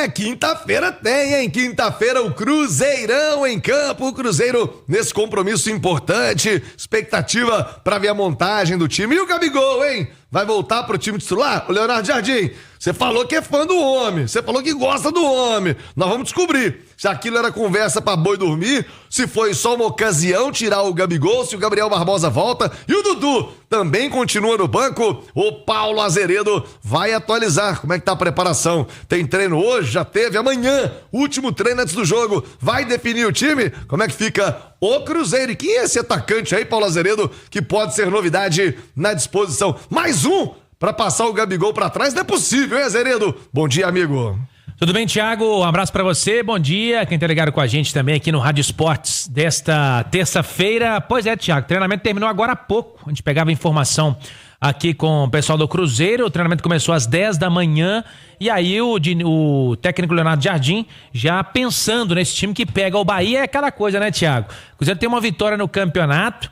Quinta-feira tem, hein? Quinta-feira o Cruzeirão em campo, o Cruzeiro nesse compromisso importante, expectativa pra ver a montagem do time. E o Gabigol, hein? Vai voltar pro time titular? O Leonardo Jardim, você falou que é fã do homem, você falou que gosta do homem. Nós vamos descobrir se aquilo era conversa pra boi dormir, se foi só uma ocasião tirar o Gabigol, se o Gabriel Barbosa volta e o Dudu também continua no banco. O Paulo Azeredo vai atualizar como é que tá a preparação. Tem treino hoje, já teve, amanhã, último treino antes do jogo. Vai definir o time? Como é que fica o Cruzeiro? E quem é esse atacante aí, Paulo Azeredo, que pode ser novidade na disposição? Mais um pra passar o Gabigol pra trás? Não é possível, hein, Azeredo? Bom dia, amigo. Tudo bem, Thiago? Um abraço pra você, bom dia. Quem tá ligado com a gente também aqui no Rádio Esportes desta terça-feira. Pois é, Thiago, o treinamento terminou agora há pouco. A gente pegava informação aqui com o pessoal do Cruzeiro. O treinamento começou às 10 da manhã. E aí o técnico Leonardo Jardim já pensando nesse time que pega o Bahia. É aquela coisa, né, Thiago? O Cruzeiro tem uma vitória no campeonato,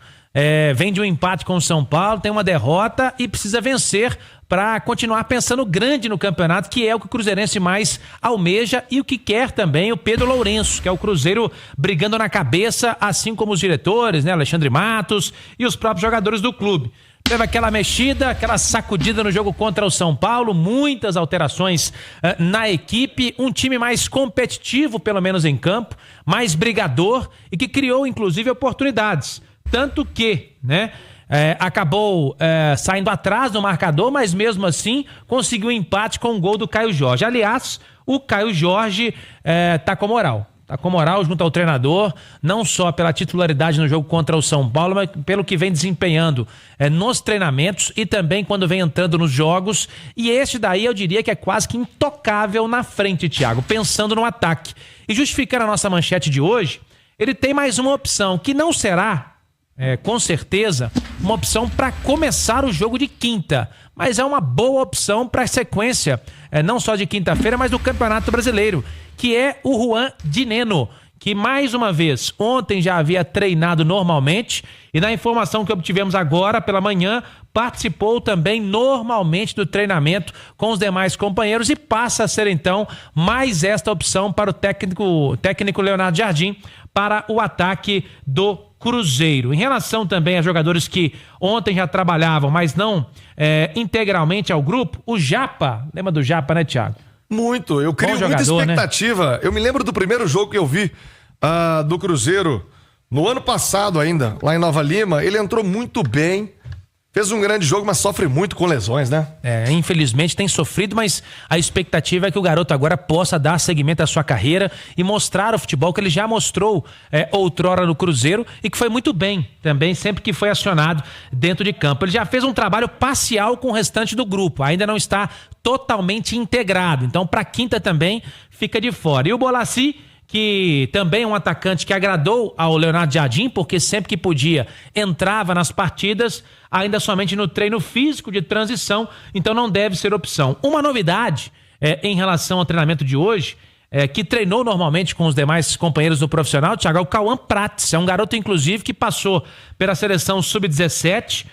vem de um empate com o São Paulo, tem uma derrota e precisa vencer para continuar pensando grande no campeonato, que é o que o cruzeirense mais almeja e o que quer também o Pedro Lourenço, que é o Cruzeiro brigando na cabeça, assim como os diretores, né, Alexandre Matos e os próprios jogadores do clube. Teve aquela mexida, aquela sacudida no jogo contra o São Paulo, muitas alterações na equipe, um time mais competitivo, pelo menos em campo, mais brigador e que criou, inclusive, oportunidades. Tanto que, né, acabou saindo atrás do marcador, mas mesmo assim conseguiu um empate com o gol do Caio Jorge. Aliás, o Caio Jorge tá com moral. Tá com moral junto ao treinador, não só pela titularidade no jogo contra o São Paulo, mas pelo que vem desempenhando nos treinamentos e também quando vem entrando nos jogos. E este daí eu diria que é quase que intocável na frente, Thiago, pensando no ataque. E justificando a nossa manchete de hoje, ele tem mais uma opção, que não será, com certeza, uma opção para começar o jogo de quinta, mas é uma boa opção para a sequência, não só de quinta-feira, mas do Campeonato Brasileiro, que é o Juan Dinenno, que mais uma vez, ontem já havia treinado normalmente e na informação que obtivemos agora pela manhã, participou também normalmente do treinamento com os demais companheiros e passa a ser então mais esta opção para o técnico Leonardo Jardim para o ataque do Cruzeiro. Em relação também a jogadores que ontem já trabalhavam, mas não integralmente ao grupo, o Japa, lembra do Japa, né, Thiago? Muito, eu crio muita expectativa, né? Eu me lembro do primeiro jogo que eu vi do Cruzeiro, no ano passado ainda, lá em Nova Lima, ele entrou muito bem, fez um grande jogo, mas sofre muito com lesões, né? Infelizmente tem sofrido, mas a expectativa é que o garoto agora possa dar seguimento à sua carreira e mostrar o futebol que ele já mostrou outrora no Cruzeiro e que foi muito bem também, sempre que foi acionado dentro de campo. Ele já fez um trabalho parcial com o restante do grupo, ainda não está totalmente integrado, então para quinta também fica de fora. E o Bolassi, que também é um atacante que agradou ao Leonardo Jardim, porque sempre que podia entrava nas partidas, ainda somente no treino físico de transição, então não deve ser opção. Uma novidade em relação ao treinamento de hoje, que treinou normalmente com os demais companheiros do profissional, Thiago, é o Cauã Prats, é um garoto inclusive que passou pela seleção sub-17,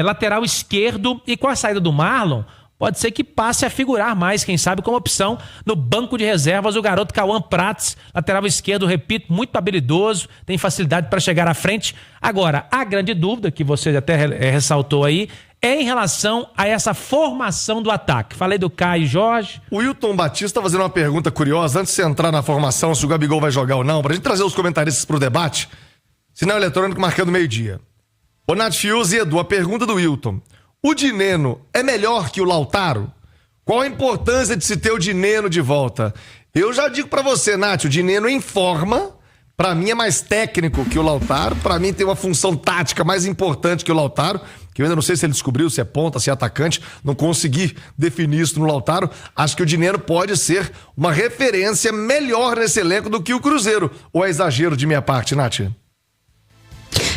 lateral esquerdo, e com a saída do Marlon, pode ser que passe a figurar mais, quem sabe, como opção no banco de reservas, o garoto Cauã Prats, lateral esquerdo, repito, muito habilidoso, tem facilidade para chegar à frente. Agora, a grande dúvida, que você até ressaltou aí, é em relação a essa formação do ataque. Falei do Caio Jorge. O Wilton Batista tá fazendo uma pergunta curiosa, antes de você entrar na formação, se o Gabigol vai jogar ou não, pra gente trazer os comentaristas pro debate. Sinal eletrônico marcando meio-dia. O Nath Fiuzi e Edu, a pergunta do Wilton. O Dinenno é melhor que o Lautaro? Qual a importância de se ter o Dinenno de volta? Eu já digo pra você, Nath, o Dinenno em forma, pra mim é mais técnico que o Lautaro, pra mim tem uma função tática mais importante que o Lautaro, que eu ainda não sei se ele descobriu se é ponta, se é atacante, não consegui definir isso no Lautaro. Acho que o Dinenno pode ser uma referência melhor nesse elenco do que o Cruzeiro. Ou é exagero de minha parte, Nath?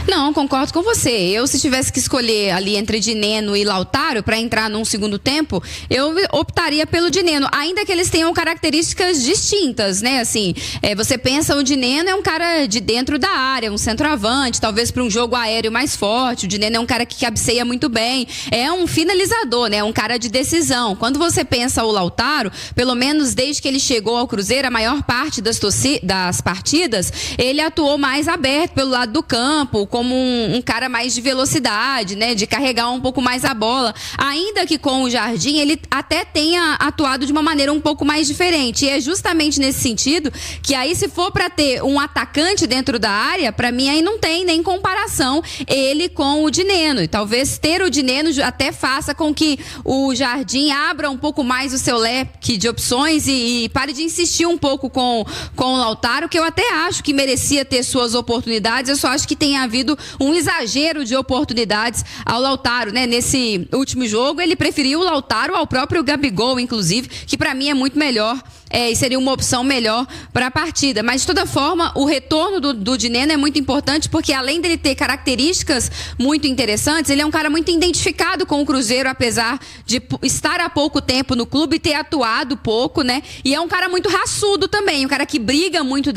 Não, concordo com você. Eu, se tivesse que escolher ali entre Dineno e Lautaro para entrar num segundo tempo, eu optaria pelo Dineno, ainda que eles tenham características distintas, né? Assim, você pensa, o Dineno é um cara de dentro da área, um centroavante, talvez para um jogo aéreo mais forte. O Dineno é um cara que cabeceia muito bem, é um finalizador, né? Um cara de decisão. Quando você pensa o Lautaro, pelo menos desde que ele chegou ao Cruzeiro, a maior parte das partidas, ele atuou mais aberto pelo lado do campo, como um cara mais de velocidade, né? De carregar um pouco mais a bola. Ainda que com o Jardim, ele até tenha atuado de uma maneira um pouco mais diferente. E é justamente nesse sentido que aí, se for para ter um atacante dentro da área, para mim aí não tem nem comparação ele com o Dineno. E talvez ter o Dineno até faça com que o Jardim abra um pouco mais o seu leque de opções e pare de insistir um pouco com o Lautaro, que eu até acho que merecia ter suas oportunidades. Eu só acho que tem havido um exagero de oportunidades ao Lautaro, né? Nesse último jogo, ele preferiu o Lautaro ao próprio Gabigol, inclusive, que para mim é muito melhor. E seria uma opção melhor para a partida. Mas, de toda forma, o retorno do Dineno é muito importante, porque além dele ter características muito interessantes, ele é um cara muito identificado com o Cruzeiro, apesar de estar há pouco tempo no clube e ter atuado pouco, né? E é um cara muito raçudo também, um cara que briga muito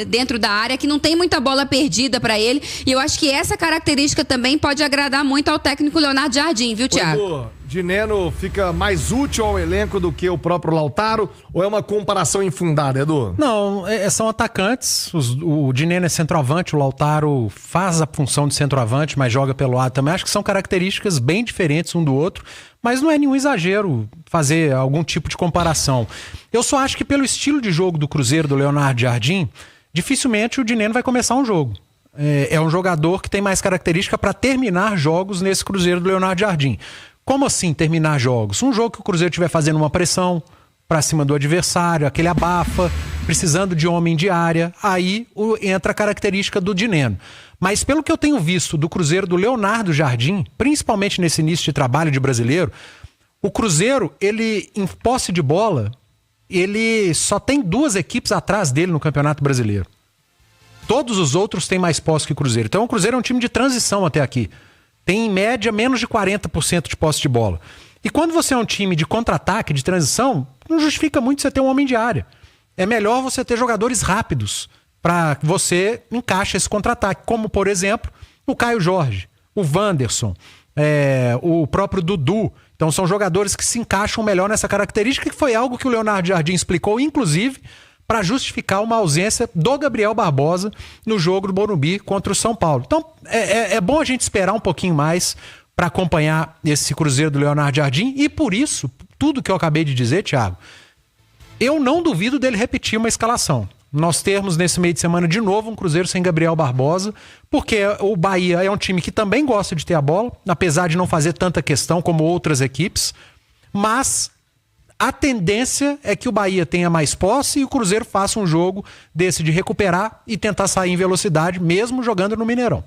dentro da área, que não tem muita bola perdida para ele. E eu acho que essa característica também pode agradar muito ao técnico Leonardo Jardim, viu, Thiago? Dineno fica mais útil ao elenco do que o próprio Lautaro, ou é uma comparação infundada, Edu? Não, são atacantes. O Dineno é centroavante, o Lautaro faz a função de centroavante, mas joga pelo lado também. Acho que são características bem diferentes um do outro, mas não é nenhum exagero fazer algum tipo de comparação. Eu só acho que pelo estilo de jogo do Cruzeiro, do Leonardo Jardim, dificilmente o Dineno vai começar um jogo. É um jogador que tem mais característica para terminar jogos nesse Cruzeiro do Leonardo Jardim. Como assim terminar jogos? Um jogo que o Cruzeiro estiver fazendo uma pressão para cima do adversário, aquele abafa, precisando de homem de área, aí entra a característica do Dineno. Mas pelo que eu tenho visto do Cruzeiro do Leonardo Jardim, principalmente nesse início de trabalho de Brasileiro, o Cruzeiro, ele em posse de bola, ele só tem 2 equipes atrás dele no Campeonato Brasileiro. Todos os outros têm mais posse que o Cruzeiro. Então o Cruzeiro é um time de transição até aqui. Tem, em média, menos de 40% de posse de bola. E quando você é um time de contra-ataque, de transição, não justifica muito você ter um homem de área. É melhor você ter jogadores rápidos para que você encaixe esse contra-ataque. Como, por exemplo, o Caio Jorge, o Wanderson, o próprio Dudu. Então são jogadores que se encaixam melhor nessa característica, que foi algo que o Leonardo Jardim explicou, inclusive, para justificar uma ausência do Gabriel Barbosa no jogo do Morumbi contra o São Paulo. Então, é bom a gente esperar um pouquinho mais para acompanhar esse Cruzeiro do Leonardo Jardim, e por isso, tudo que eu acabei de dizer, Thiago, eu não duvido dele repetir uma escalação. Nós termos nesse meio de semana de novo um Cruzeiro sem Gabriel Barbosa, porque o Bahia é um time que também gosta de ter a bola, apesar de não fazer tanta questão como outras equipes, mas a tendência é que o Bahia tenha mais posse e o Cruzeiro faça um jogo desse de recuperar e tentar sair em velocidade, mesmo jogando no Mineirão.